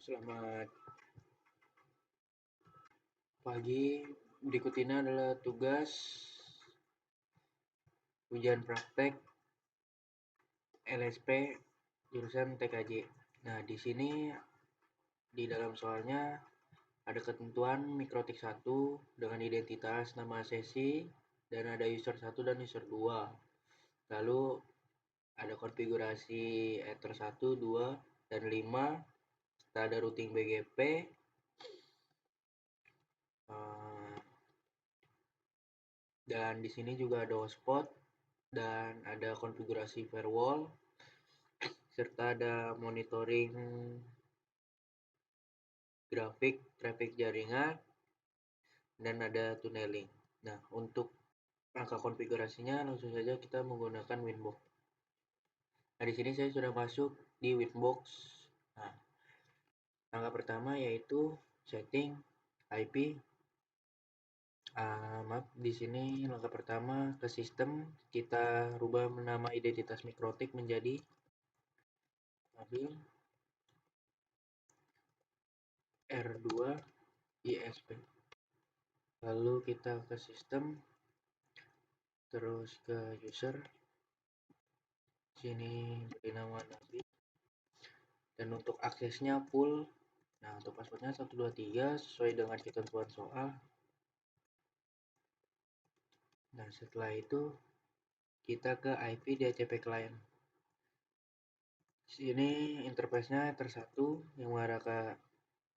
Selamat pagi. Berikut ini adalah tugas ujian praktek LSP jurusan TKJ. Nah, di sini di dalam soalnya ada ketentuan Mikrotik 1 dengan identitas nama sesi dan ada user 1 dan user 2. Lalu ada konfigurasi Ether 1, 2, dan 5 serta ada routing BGP. Dan di sini juga ada hotspot dan ada konfigurasi firewall serta ada monitoring grafik traffic jaringan dan ada tunneling. Nah, untuk angka konfigurasinya langsung saja kita menggunakan Winbox. Nah, di sini saya sudah masuk di Winbox. Nah, angka pertama yaitu setting IP. Maaf, di sini langkah pertama ke sistem kita rubah nama identitas Mikrotik menjadi mobil R2 ISP. Lalu kita ke sistem, terus ke user. Sini beri nama Nabi. Dan untuk aksesnya full. Nah, untuk passwordnya 123 sesuai dengan ketentuan soal. Nah, setelah itu kita ke IP DHCP client. Sini interface-nya tersatu yang mengarah ke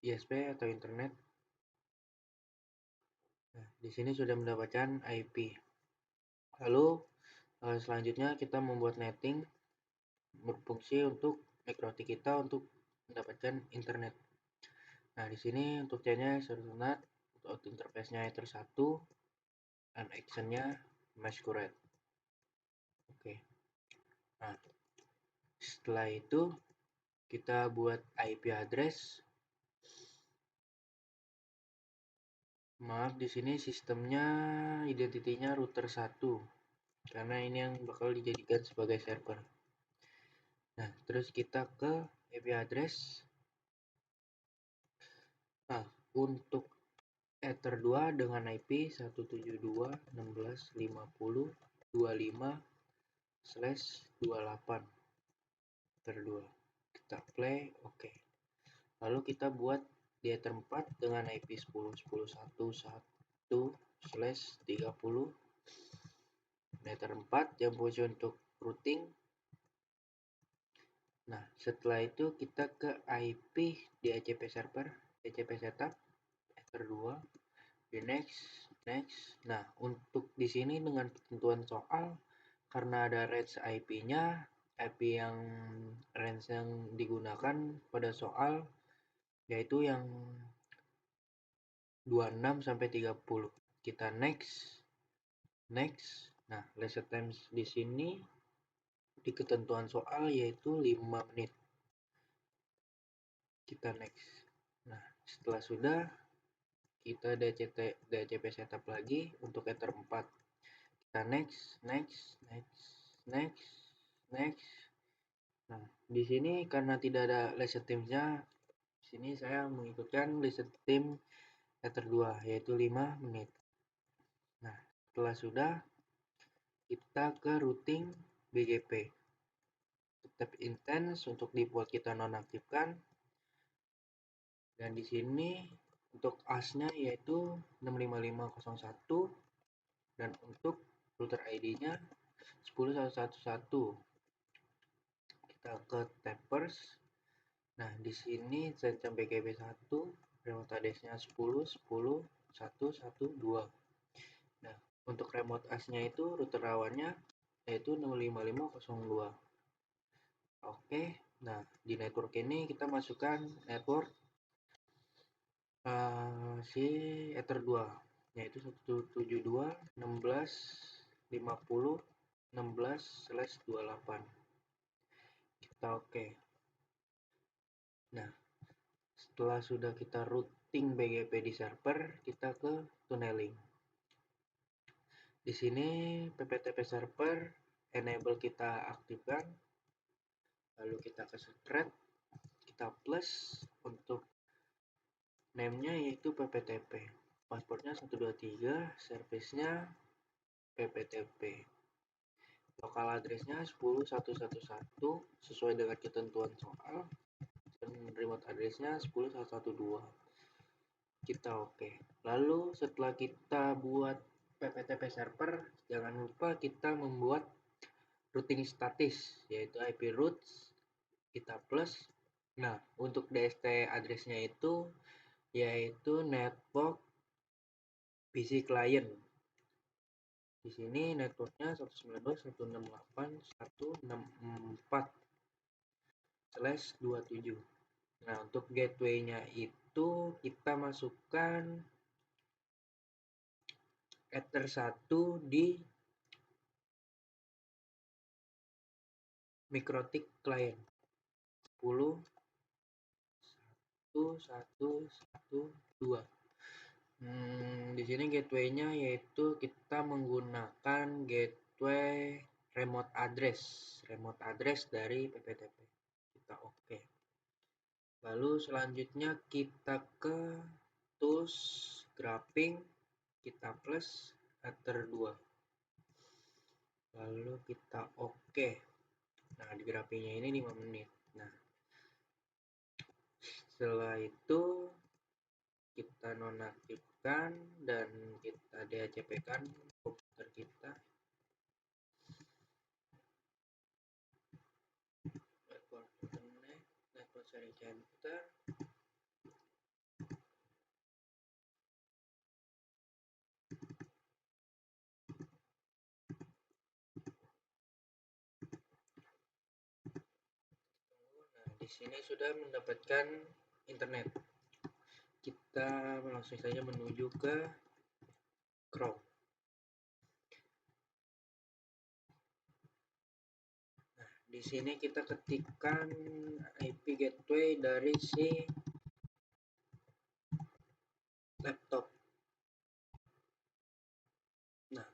ISP atau internet. Nah, di sini sudah mendapatkan IP. Lalu selanjutnya kita membuat netting berfungsi untuk Mikrotik kita untuk mendapatkan internet. Nah, di sini untuk C-nya Ethernet, untuk interface-nya Ether 1 dan action-nya Masquerade. Oke. Nah, setelah itu kita buat IP address. Maaf, di sini sistemnya identitinya router 1 karena ini yang bakal dijadikan sebagai server. Nah, terus kita ke IP address. Nah, untuk Ether 2 dengan IP 172.16.50.25/28 Ether 2. Kita play, oke. Lalu kita buat di Ether 4 dengan IP 10.10.1.1/30 Ether 4 yang fungsi untuk routing. Nah, setelah itu kita ke IP DHCP server, DHCP setup Ether 2. Di next. Nah, untuk di sini dengan ketentuan soal karena ada range IP-nya, IP yang range yang digunakan pada soal yaitu yang 26 sampai 30. Kita next. Nah, reset time di sini di ketentuan soal yaitu 5 menit. Kita next. Nah, setelah sudah kita DHCP setup lagi untuk Ether 4. Kita next. Nah, di sini karena tidak ada reset time-nya, sini saya mengikutkan reset time Ether 2 yaitu 5 menit. Nah, setelah sudah kita ke routing BGP. Tetap intense untuk default kita nonaktifkan. Dan di sini untuk AS-nya yaitu 65501 dan untuk router ID-nya 10.111. Kita ke tappers. Nah, di sini sencam BGP 1, remote address-nya 10.10.1.1.2. Nah, untuk remote AS-nya itu router rawannya yaitu 65502. Oke, nah di network ini kita masukkan network si Ether 2 yaitu 172.16.50.16/28. Kita oke. Nah, setelah sudah kita routing BGP di server, kita ke tunneling. Di sini PPTP server enable kita aktifkan. Lalu kita ke thread, kita kita plus. Untuk name-nya yaitu PPTP, pasportnya 123, service-nya PPTP, lokal address-nya 10111 sesuai dengan ketentuan soal, dan remote address-nya 10112. Kita oke. Lalu setelah kita buat PPTP server, jangan lupa kita membuat routing statis, yaitu IP routes, kita plus. Nah, untuk DST address-nya itu yaitu network PC client. Di sini networknya 192.168.164/27. Nah, untuk gateway-nya itu kita masukkan Ether 1 di MikroTik client 10.1.1.1.2. Di sini gateway-nya yaitu kita menggunakan gateway remote address dari PPTP. Kita oke. Lalu selanjutnya kita ke tools graphing, kita plus Ether 2. Lalu kita oke. Nah, di graphingnya ini 5 menit. Nah, setelah itu kita nonaktifkan dan kita DHCP-kan komputer kita. Network sharing center. Nah, di sini sudah mendapatkan internet. Kita langsung saja menuju ke Chrome. Nah, di sini kita ketikkan IP gateway dari si laptop. Nah,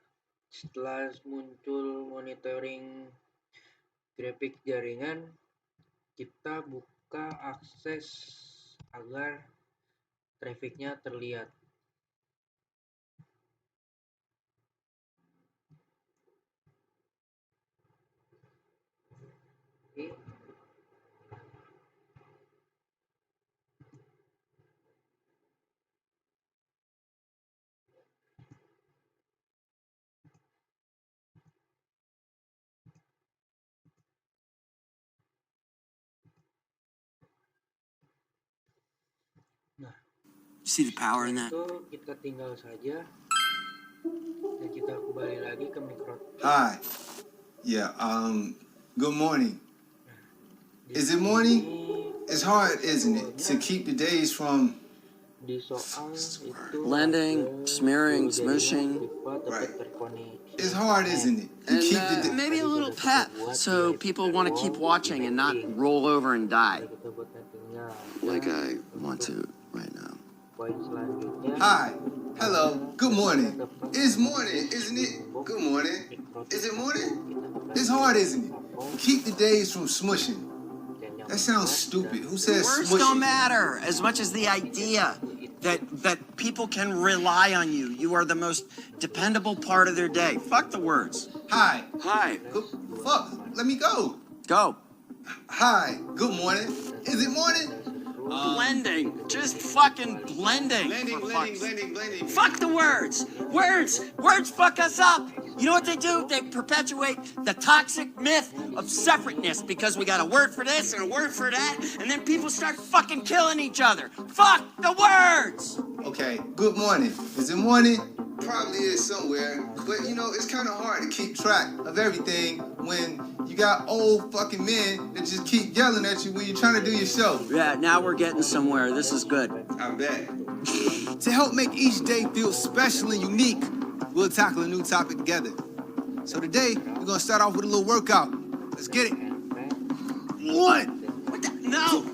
setelah muncul monitoring grafik jaringan, kita buka akses agar trafficnya terlihat. Oke. Nah, see the power in that? itu kita tinggal saja dan kita kembali lagi ke mikro. Hi. Yeah, good morning. Is it morning? It's hard, isn't it, to keep the days from Di soal itu blending, smearing, smooshing. Right. It's hard, isn't it? To And keep the maybe a little pep, so people want to keep watching and not roll over and die. Like I want to right now. Poin selanjutnya. Hi. Hello. Good morning. It's morning, isn't it? Good morning. Is it morning? It's hard, isn't it? Keep the days from smushing. That sounds stupid. Who says Words smushing? don't matter as much as the idea that people can rely on you. You are the most dependable part of their day. Fuck the words. Hi. Hi. Fuck. Let me go. Go. Hi. Good morning. Is it morning? Blending. Just fucking blending. Blending. Fuck the words. Words fuck us up. You know what they do? They perpetuate the toxic myth of separateness because we got a word for this and a word for that, and then people start fucking killing each other. Fuck the words. Okay, good morning. Is it morning? Probably is somewhere, but you know, it's kind of hard to keep track of everything when you got old fucking men that just keep yelling at you when you're trying to do your show. Yeah, now we're getting somewhere. This is good. I bet. To help make each day feel special and unique, we'll tackle a new topic together. So today, we're gonna start off with a little workout. Let's get it. 1. What the? No.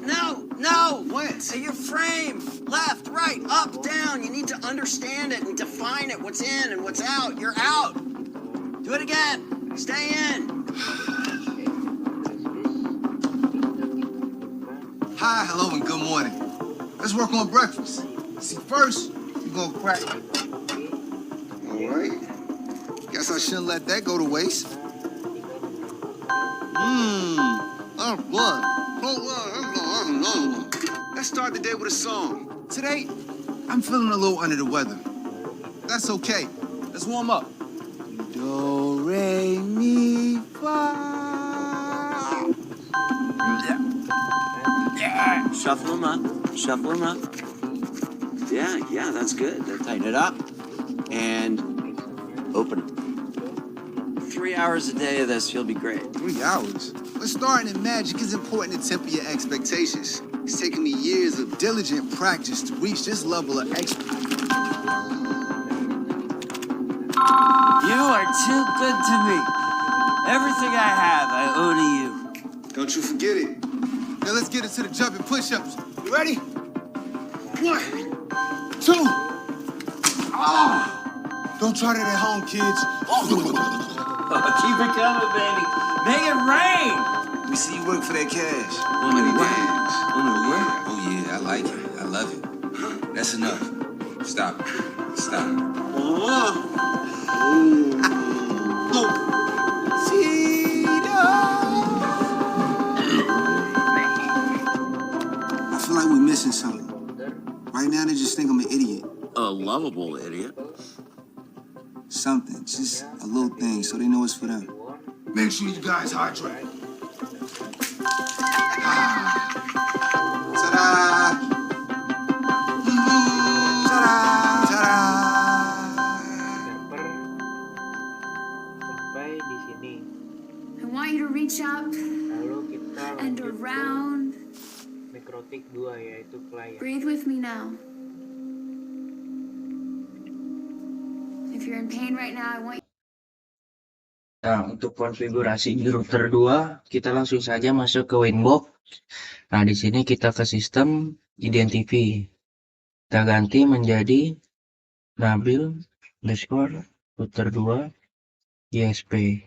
What? Say your frame. Left, right, up, down. You need to understand it and define it. What's in and what's out. You're out. Do it again. Stay in. hi, hello, and good morning. Let's work on breakfast. See, first, we're gonna crack. All right. Guess I shouldn't let that go to waste. Oh, boy. Let's start the day with a song. Today, I'm feeling a little under the weather. That's okay. Let's warm up. Do, re, mi, fa. Shuffle them up. Shuffle them up. Yeah, that's good. Tighten it up. And open it. 3 hours a day of this, you'll be great. 3 hours? But starting in magic is important to temper your expectations. It's taken me years of diligent practice to reach this level of expertise. You are too good to me. Everything I have, I owe to you. Don't you forget it. Now let's get into the jumping push-ups. You ready? 1, 2. Don't try that at home, kids. Keep it coming, baby. Make it rain. We see you work for that cash. Money dance. Oh yeah, I like it. I love it. That's enough. Stop it. Stop it. I feel like we're missing something. Right now, they just think I'm an idiot. A lovable idiot. Something, just a little thing, so they know it's for them. Make sure you guys hydrate. Ta-da! Ta-da! Ta-da! Sampai di sini. I want you to reach up Lalu kita and lanjut ke around. nekrotik 2, yaitu klien. Breathe with me now. If you're in pain right now, I want you. Nah, untuk konfigurasi di router 2, kita langsung saja masuk ke Winbox. Nah, di sini kita ke sistem identity. Kita ganti menjadi Nabil_router 2 ISP.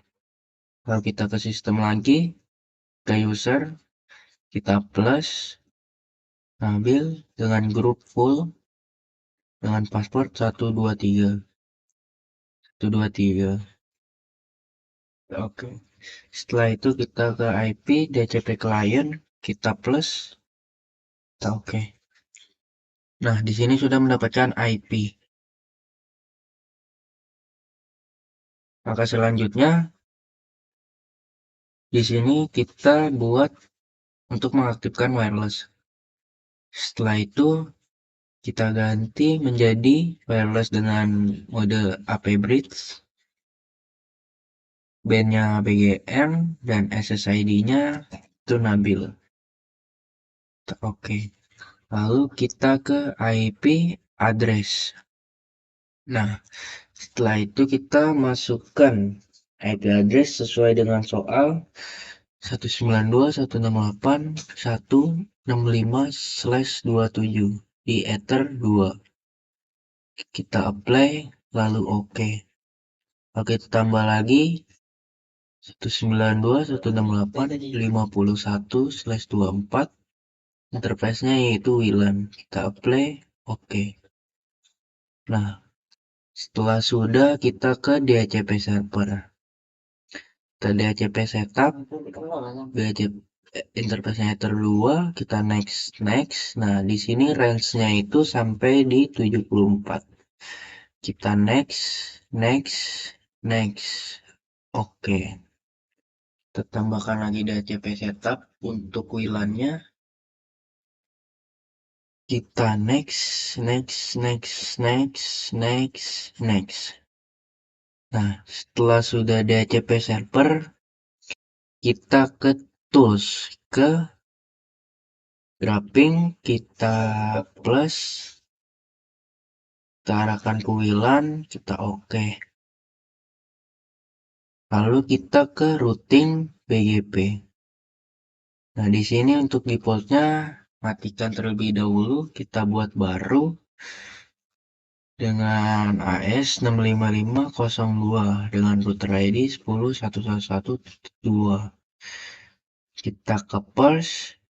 Lalu kita ke sistem lagi, ke user, kita plus Nabil dengan grup full dengan password 123. 123. Oke. Setelah itu kita ke IP DHCP client, kita plus. Kita oke. Nah, di sini sudah mendapatkan IP. Maka selanjutnya di sini kita buat untuk mengaktifkan wireless. Setelah itu kita ganti menjadi wireless dengan mode AP Bridge. Bandnya BGN dan SSID-nya itu Nabil. Oke. Lalu kita ke IP address. Nah, setelah itu kita masukkan IP address sesuai dengan soal 192.168.165/27 di Ether 2. Kita apply lalu oke. Oke, tambah lagi 192.168.51/24. Interface-nya yaitu WLAN. Kita apply oke. Nah, setelah sudah kita ke DHCP server. Kita DHCP setup, DHCP interface-nya Ether 2, kita next. Nah, di sini range-nya itu sampai di 74. Kita next. Oke. Kita tambahkan lagi DHCP setup untuk WLAN-nya. Kita next. Nah, setelah sudah DHCP server, kita ke tools, ke graphing, kita plus, kita arahkan ke WLAN, kita oke. Lalu kita ke routing BGP. Nah, di sini untuk defaultnya matikan terlebih dahulu, kita buat baru dengan AS65502 dengan router ID 10.111.2. Kita ke pulse,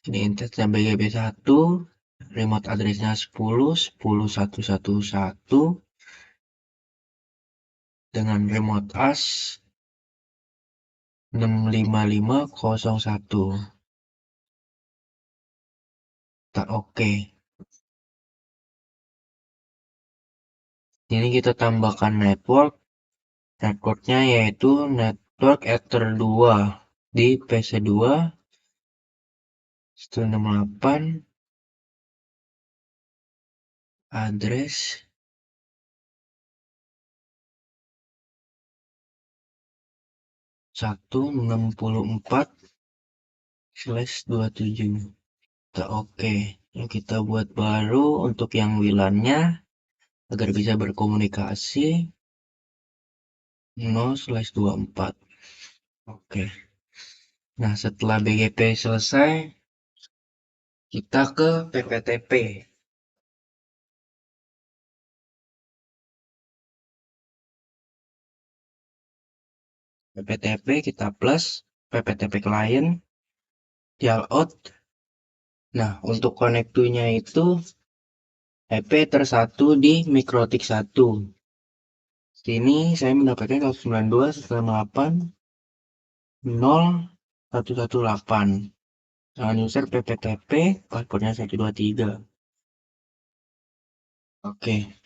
Ini intensnya BGP1, remote address-nya 10.10.111 dengan remote as 65501. Kita oke. Ini kita tambahkan networknya yaitu network Ether 2 di PC2 168 address 164/27. Kita oke. Yuk kita buat baru untuk yang WLAN-nya agar bisa berkomunikasi 0/24. Oke. Nah, setelah BGP selesai, kita ke PPTP. PPTP kita plus PPTP client dial out. Nah, untuk connect to-nya itu IP tersatu di MikroTik 1. Sini saya mendapatkan 192.168.0.118. Dengan user PPTP, passwordnya 123. Oke.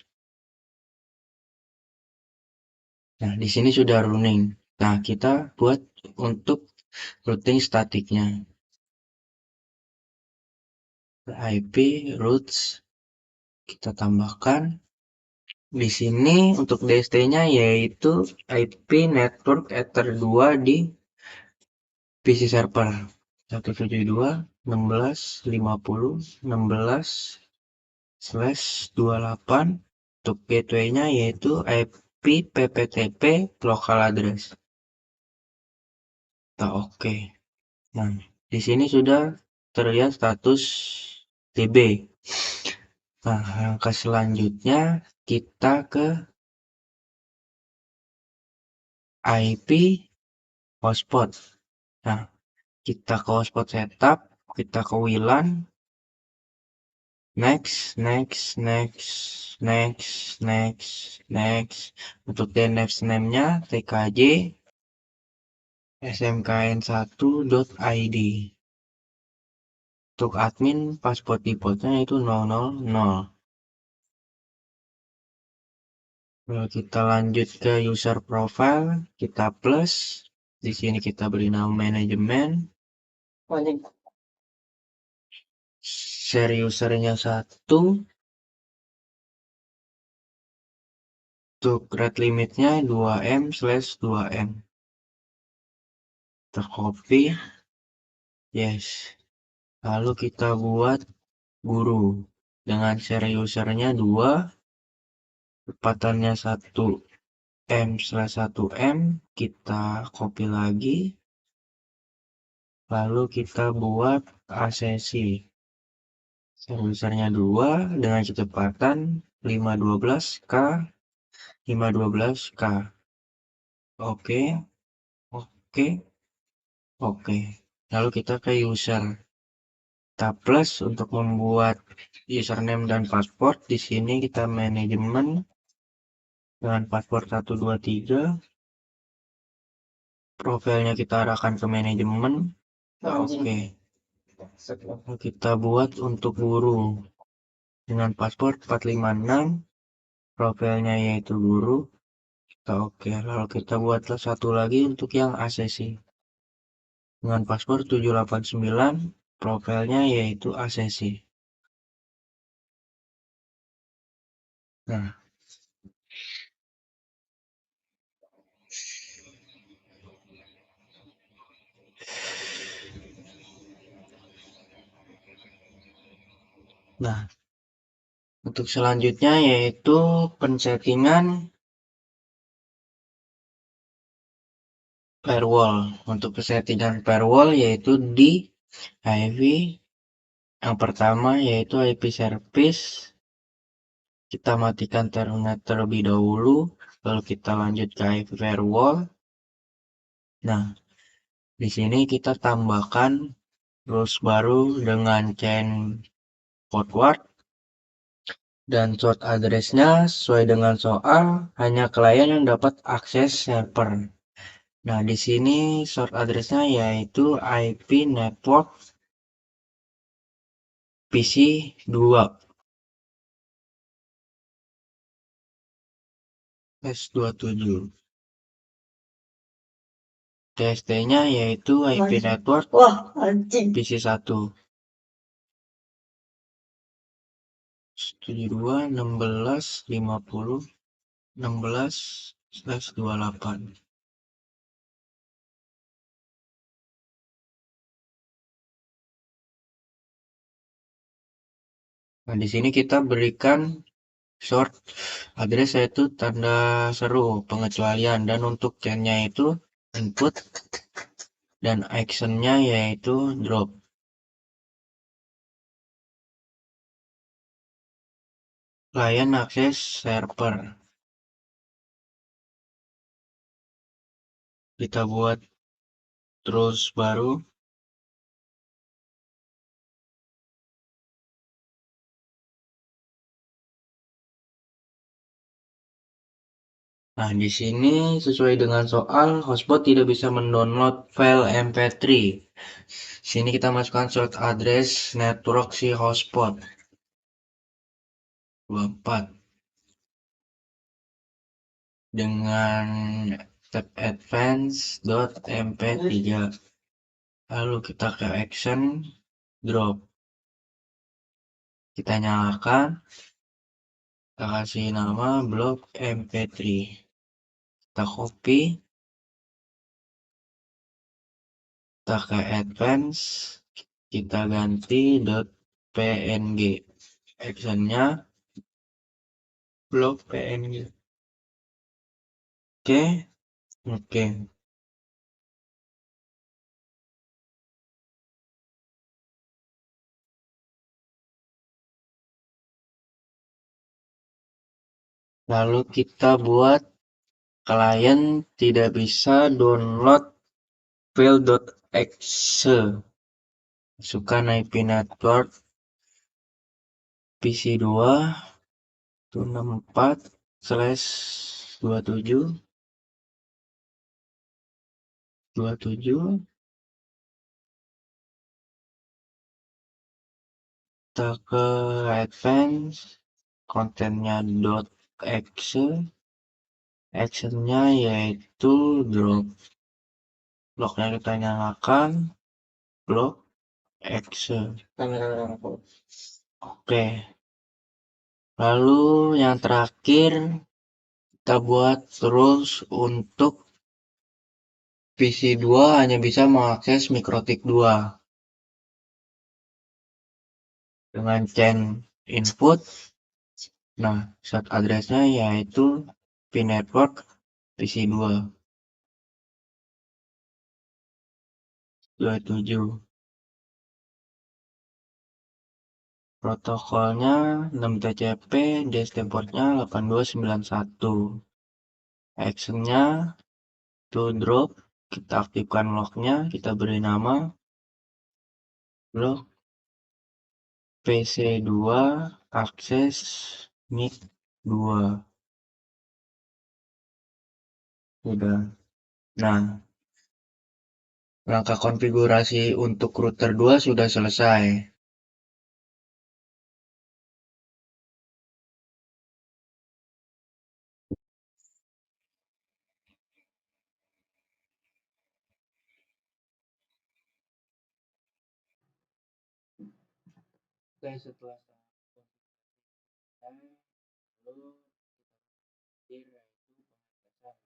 Nah, di sini sudah running. Nah, kita buat untuk routing statiknya. IP routes kita tambahkan. Di sini untuk DST-nya yaitu IP network Ether 2 di PC server 172.16.50.16/28. Untuk gateway-nya yaitu IP PPTP local address. Kita oke. Nah, di sini sudah terlihat status DB. Nah, langkah selanjutnya kita ke IP hotspot. Nah, kita ke hotspot setup, kita ke WLAN, next. Untuk DNS name-nya tkj smkn1.id. Untuk admin password defaultnya itu 000. Lalu kita lanjut ke user profile, kita plus. Di sini kita beri nama manajemen. Share usernya 1. Untuk rate limitnya 2M/2M. Tercopy. Yes. Lalu kita buat guru. Dengan share usernya 2. Kepatannya 1M/1M. Kita copy lagi. Lalu kita buat asesi. Share usernya 2 dengan kecepatan 512K. 512K. Oke. Lalu kita ke user. Kita plus untuk membuat username dan password. Di sini kita manajemen dengan password 123. Profilnya kita arahkan ke manajemen. Oke. Lalu kita buat untuk guru dengan password 456. Profilnya yaitu guru. Kita oke. Lalu kita buatlah satu lagi untuk yang asesi dengan password 789. Profilnya yaitu asesi. Nah, untuk selanjutnya yaitu pensettingan firewall. Untuk pensettingan firewall yaitu di IP yang pertama yaitu IP service. Kita matikan terminal terlebih dahulu, lalu kita lanjut ke IP firewall. Nah, di sini kita tambahkan terus baru dengan chain forward, dan short address-nya sesuai dengan soal hanya klien yang dapat akses server. Nah, di sini short address-nya yaitu IP network PC 2 S27. TST-nya yaitu IP network PC 1 72.16.50.16/28. Nah, di sini kita berikan short address yaitu tanda seru pengecualian, dan untuk chainnya itu input dan actionnya yaitu drop. Klien akses server. Kita buat terus baru. Nah, di sini sesuai dengan soal, hotspot tidak bisa mendownload file MP3. Sini kita masukkan short address network si hotspot 24 dengan tab advance.mp3. Lalu kita ke action drop. Kita nyalakan. Kita kasih nama blok mp3. Kita copy. Kita ke advance. Kita ganti .png. Actionnya blok png. Oke. Lalu kita buat klien tidak bisa download file.exe. Masukkan IP network PC2 64/27 kita ke advance, kontennya .exe, actionnya yaitu drop. Bloknya kita nyalakan, blok exe. Oke. Lalu yang terakhir kita buat terus untuk PC2 hanya bisa mengakses MikroTik 2 dengan chain input. Nah, short address-nya yaitu pnetwork PC2 27. Protokolnya 6TCP, DST portnya 8291. Actionnya to drop. Kita aktifkan locknya, kita beri nama blok PC2 akses NIC 2. Sudah. Nah, langkah konfigurasi untuk router 2 sudah selesai. Oke, setelah lalu kita yaitu pengecekan.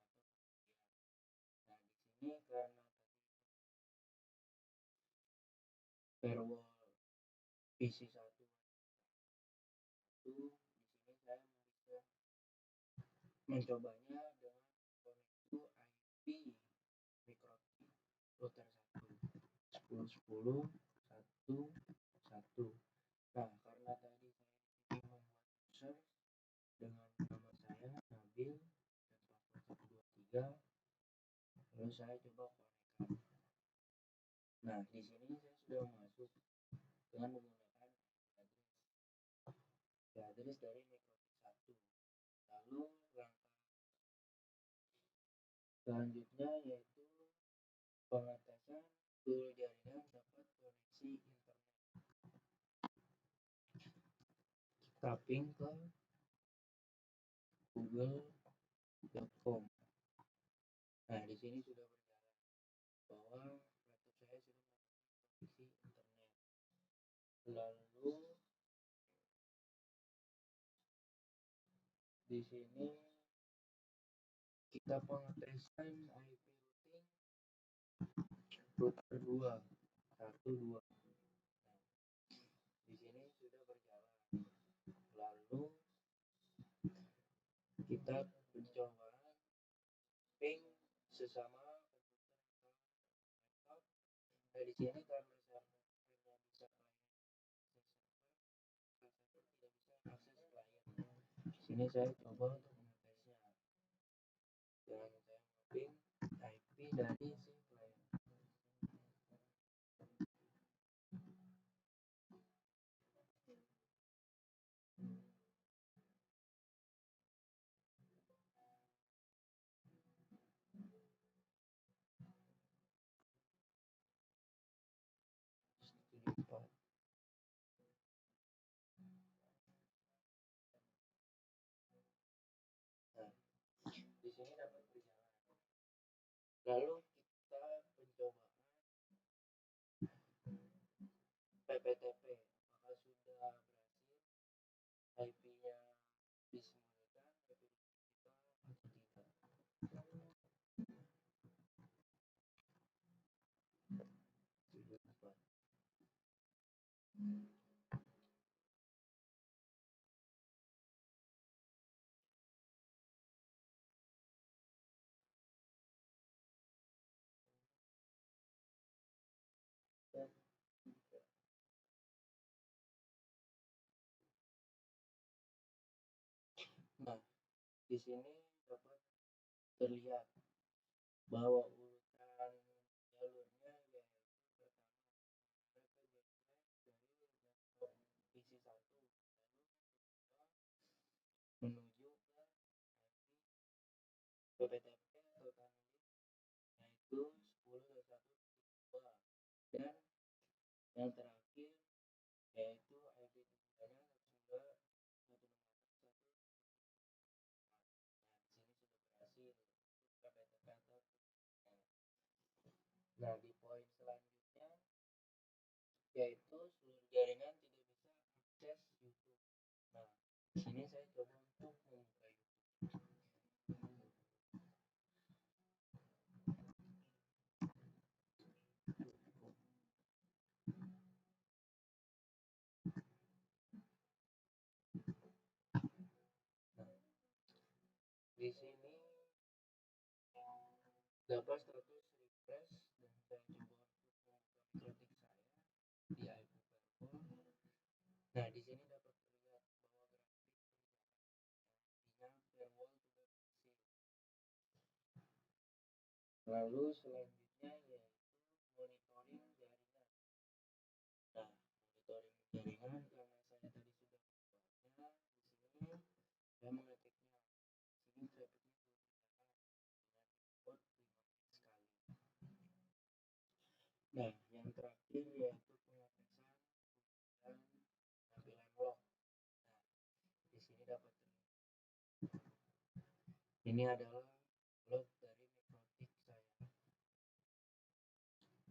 Nah, di sini karena firewall PC1 di sini saya bisa mencobanya dengan konektor IP MikroTik router 1 10.10.1.1. Nah, karena tadi saya ingin membuat user dengan nama saya Nabil dan password 123, lalu saya coba konekkan. Nah, di sini saya sudah masuk masuk dengan menggunakan address dari mikrotik 1. Lalu langkah selanjutnya yaitu pengetesan seluruh jaringan dapat koneksi internet. Kita ping ke google.com. Nah, di sini sudah berjalan bahwa laptop saya sudah mendapatkan koneksi internet. Lalu di sini kita pengetesan IP routing router 2 1 2. Nah, di sini sudah berjalan. Lalu kita mencoba ping sesama komputer atau laptop. Nah, di sini karena servernya bisa server tidak bisa akses klien. Di sini saya coba untuk mengetesnya dengan saya ping IP dari si klien. Nah, di sini dapat berjalan. Lalu kita pencobaan PPTP, apakah sudah berhasil IP-nya disembunyikan IP kita atau tidak. Nah, di sini dapat terlihat bahwa urutan jalurnya yaitu pertama dari laptop PC 1 lalu menuju ke PPTP atau tunneling yaitu 10.1.2 dan yang terakhir yaitu IP tujuannya 192.168. Nah, di sini sudah berhasil untuk PPTP atau. Nah, di poin selanjutnya yaitu seluruh jaringan tidak bisa akses YouTube. Nah, di sini saya coba untuk membuka YouTube. Nah, di sini dapat status refresh dan saya coba untuk membuka mikrotik saya di IP firewall. Nah, di sini dapat terlihat bahwa grafik berjalan firewall sudah berhasil. Lalu selanjutnya yaitu monitoring jaringan. Nah, monitoring jaringan karena saya tadi sudah membuatnya, di sini saya mengeceknya. Di sini trafficnya sudah dengan input 5 sekali. Nah, yang terakhir yaitu pengetesan dan tampilan log. Nah, di sini dapat terlihat. Ini adalah log dari mikrotik saya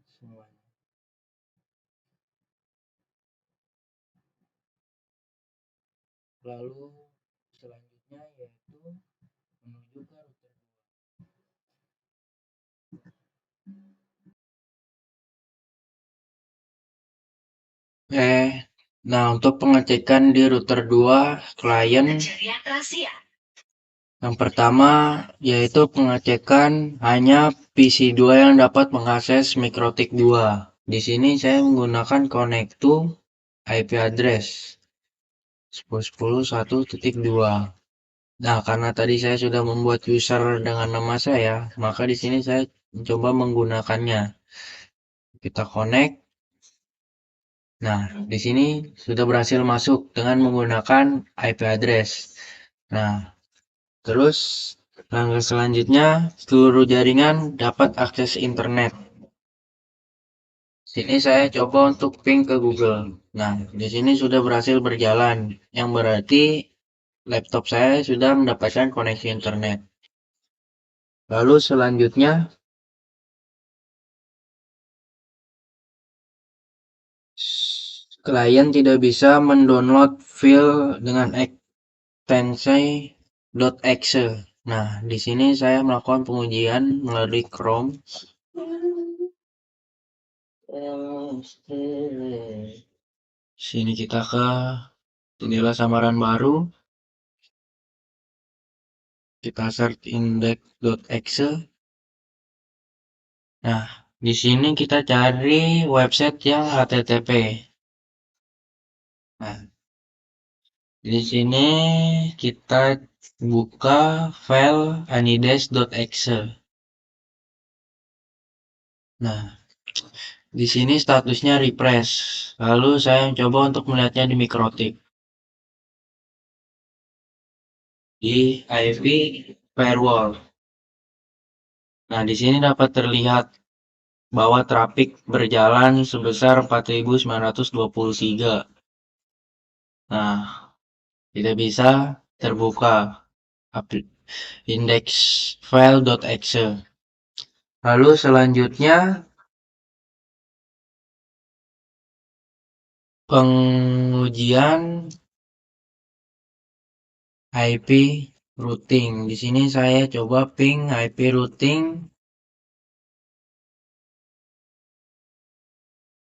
semuanya. Lalu selanjutnya yaitu menuju ke router 2. Nah, untuk pengecekan di router 2 klien yang pertama yaitu pengecekan hanya PC 2 yang dapat mengakses mikrotik 2. Di sini saya menggunakan connect to IP address 10.1.2. Nah, karena tadi saya sudah membuat user dengan nama saya, maka di sini saya mencoba menggunakannya. Kita connect. Nah, di sini sudah berhasil masuk dengan menggunakan IP address. Nah, terus langkah selanjutnya seluruh jaringan dapat akses internet. Sini saya coba untuk ping ke Google. Nah, di sini sudah berhasil berjalan, yang berarti laptop saya sudah mendapatkan koneksi internet. Lalu selanjutnya, klien tidak bisa mendownload file dengan ekstensi .exe. Nah, di sini saya melakukan pengujian melalui Chrome. Sini kita ke jendela samaran baru. Kita search index.exe. Nah, di sini kita cari website yang HTTP. Nah, di sini kita buka file anides.exe. Nah, di sini statusnya refresh. Lalu saya mencoba untuk melihatnya di Mikrotik. Di IP firewall. Nah, di sini dapat terlihat bahwa traffic berjalan sebesar 4923. Nah, tidak bisa terbuka index file.exe. Lalu selanjutnya pengujian IP routing. Di sini saya coba ping IP routing.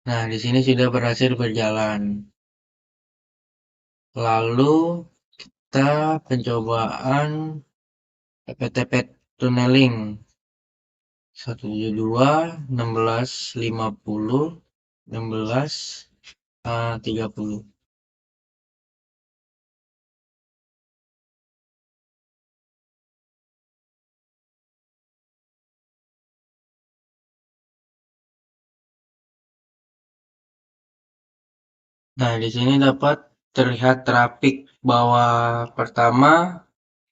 Nah, di sini sudah berhasil berjalan. Lalu kita pencobaan FTP tunneling 172.16.50.16.30. Nah, di sini dapat terlihat traffic bahwa pertama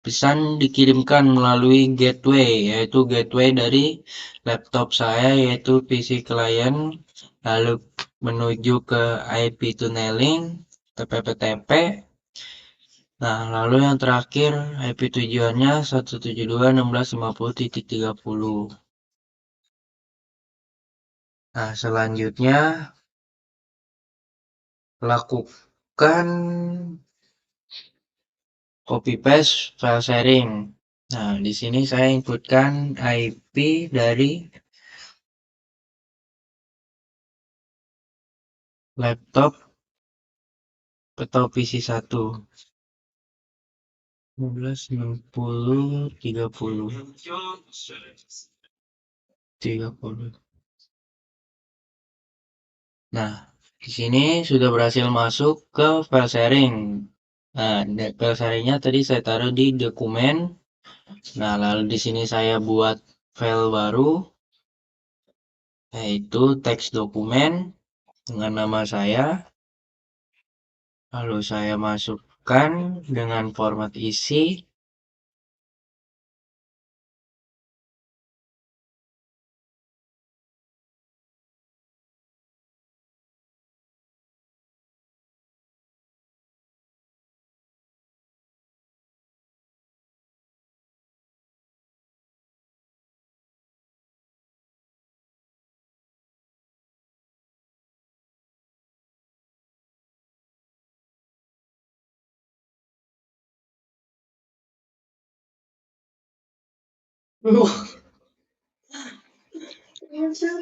pesan dikirimkan melalui gateway, yaitu gateway dari laptop saya, yaitu PC client, lalu menuju ke IP tunneling, TPP-TP. Nah, lalu yang terakhir IP tujuannya 172.16.50.30. Nah, selanjutnya lakukan copy paste file sharing. Nah, di sini saya inputkan IP dari laptop atau PC 1. 15.60.30. Nah, di sini sudah berhasil masuk ke file sharing. Nah, file sharingnya tadi saya taruh di dokumen. Nah, lalu di sini saya buat file baru, yaitu teks dokumen dengan nama saya. Lalu saya masukkan dengan format isi.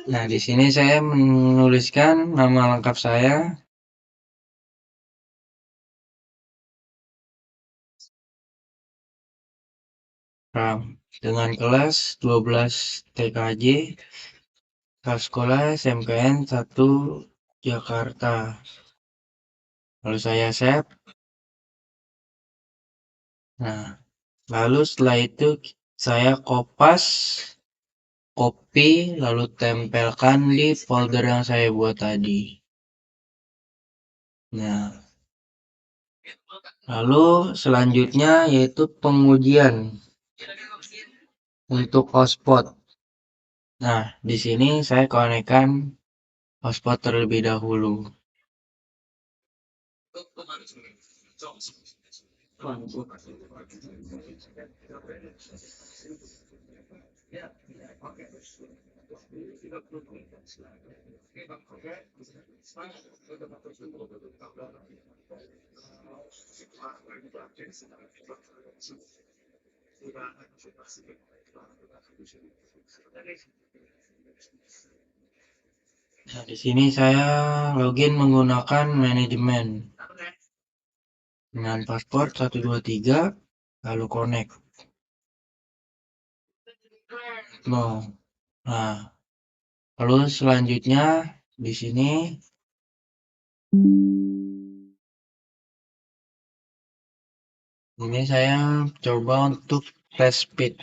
Nah, di sini saya menuliskan nama lengkap saya. Dengan kelas 12 TKJ, kelas sekolah SMKN 1 Jakarta. Lalu saya save. Nah, lalu setelah itu saya copy, lalu tempelkan di folder yang saya buat tadi. Nah, lalu selanjutnya yaitu pengujian untuk hotspot. Nah, di sini saya konekkan hotspot terlebih dahulu. Nah, di sini saya login menggunakan manajemen dengan password 123 lalu connect. Nah, lalu selanjutnya di sini saya coba untuk tes speed.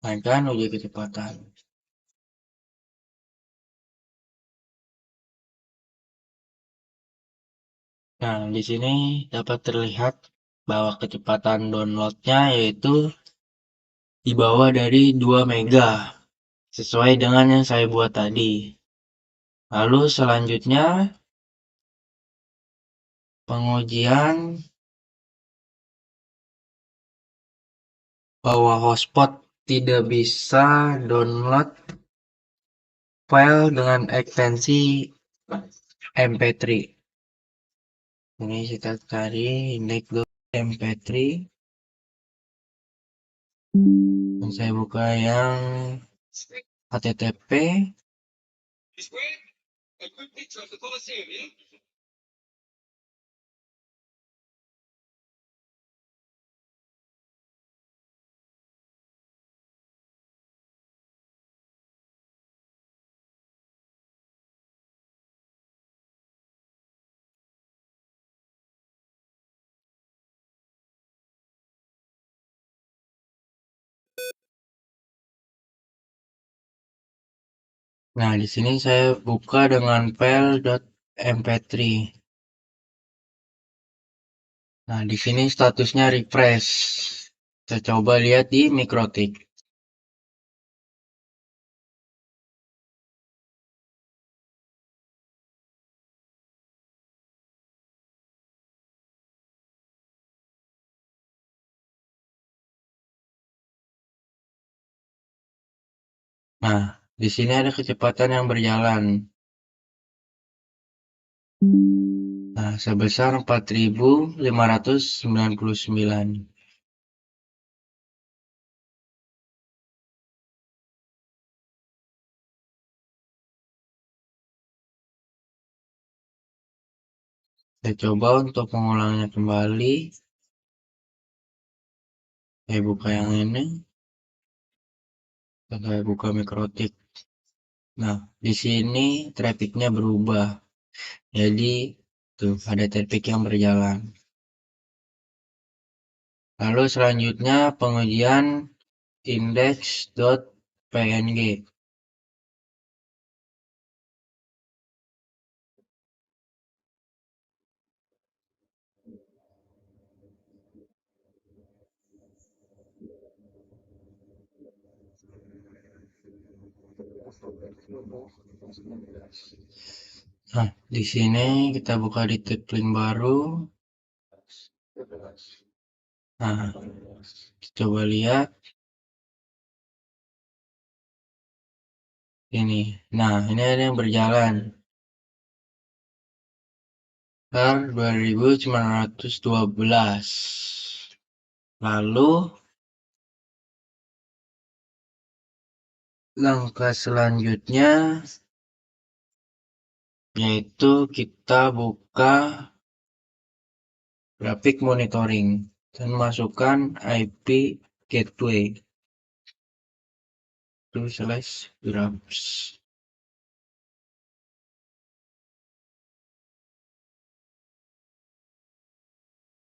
Mainkan uji kecepatan. Nah, di sini dapat terlihat bahwa kecepatan downloadnya yaitu di bawah dari 2 mega sesuai dengan yang saya buat tadi. Lalu selanjutnya pengujian bahwa hotspot tidak bisa download file dengan ekstensi MP3. Ini kita cari index.mp3 dan saya buka yang http. Nah, di sini saya buka dengan file.mp3. Nah, di sini statusnya refresh. Kita coba lihat di MikroTik. Nah, di sini ada kecepatan yang berjalan. Nah, sebesar 4.599. Saya coba untuk mengulangnya kembali. Saya buka yang ini. Saya buka MikroTik. Nah, di sini trafficnya berubah. Jadi, tuh ada traffic yang berjalan. Lalu selanjutnya pengujian index.png. Nah, di sini kita buka di tab link baru. Nah, coba lihat ini. Nah, ini ada yang berjalan. 2912. Lalu langkah selanjutnya yaitu kita buka grafik monitoring dan masukkan IP gateway to /graphs.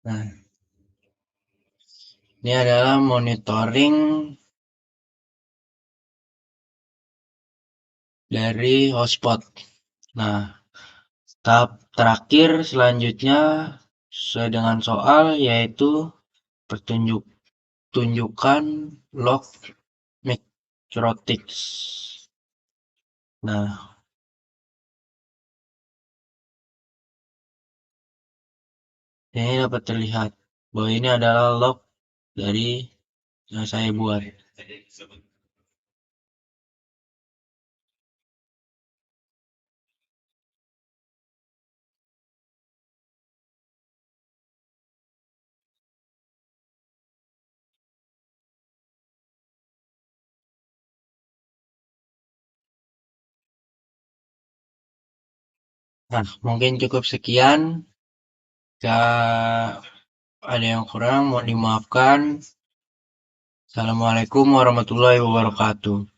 Nah, ini adalah monitoring dari hotspot. Nah, tahap terakhir selanjutnya sesuai dengan soal yaitu tunjukkan log Matroix. Nah, ini dapat terlihat bahwa ini adalah log dari yang saya buat. Nah, mungkin cukup sekian. Jika ada yang kurang, mohon dimaafkan. Assalamualaikum warahmatullahi wabarakatuh.